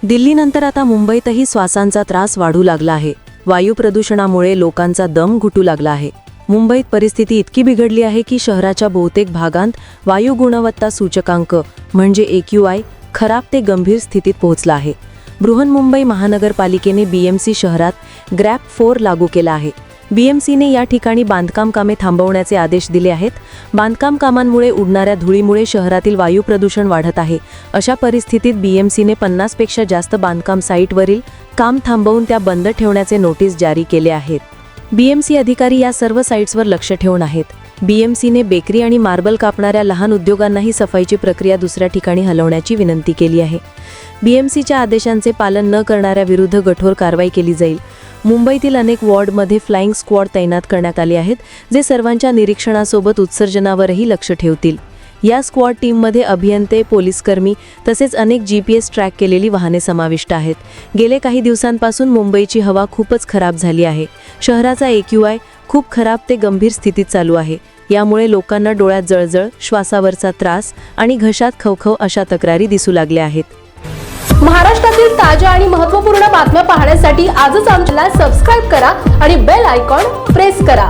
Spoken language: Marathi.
दिल्लीनंतर आता मुंबईतही श्वासांचा त्रास वाढू लागला आहे। वायू प्रदूषणामुळे लोकांचा दम घुटू लागला आहे। मुंबईत परिस्थिती इतकी बिघडली आहे की शहराच्या बहुतेक भागांत वायू गुणवत्ता सूचकांक म्हणजे AQI खराब ते गंभीर स्थितीत पोहोचला आहे। बृहन्मुंबई महानगरपालिकेने BMC शहरात ग्रॅप 4 लागू केला आहे। BMCने या ठिकाणी बांधकाम कामे थांबवण्याचे आदेश दिले आहेत। बांधकाम कामांमुळे उडणाऱ्या धुळीमुळे शहरातील वायू प्रदूषण वाढत आहे। अशा परिस्थितीत BMCने 50 पेक्षा जास्त बांधकाम साईटवरील काम थांबवून त्या बंद ठेवण्याचे नोटीस जारी केले आहेत। BMC अधिकारी या सर्व साईट्सवर लक्ष ठेवून आहेत। BMCने बेकरी आणि मार्बल कापणाऱ्या लहान उद्योगांनाही सफाईची प्रक्रिया दुसऱ्या ठिकाणी हलवण्याची विनंती केली आहे। BMCच्या आदेशांचे पालन न करणाऱ्या विरुद्ध कठोर कारवाई केली जाईल। मुंबईतील अनेक वॉर्डमध्ये फ्लाइंग स्क्वॉड तैनात करण्यात आले आहेत, जे सर्वांच्या निरीक्षणासोबत उत्सर्जनावरही लक्ष ठेवतील। या स्क्वॉड टीममध्ये अभियंते, पोलीसकर्मी तसेच अनेक GPS ट्रॅक केलेली वाहने समाविष्ट आहेत। गेले काही दिवसांपासून मुंबईची हवा खूपच खराब झाली आहे। शहराचा AQI खूप खराब ते गंभीर स्थितीत चालू आहे। यामुळे लोकांना डोळ्यात जळजळ, श्वासावरचा त्रास आणि घशात खवखव अशा तक्रारी दिसू लागल्या आहेत। महाराष्ट्रातील ताज्या आणि महत्त्वपूर्ण बातम्या पाहण्यासाठी आजच आमच्याला सबस्क्राइब करा आणि बेल आयकॉन प्रेस करा।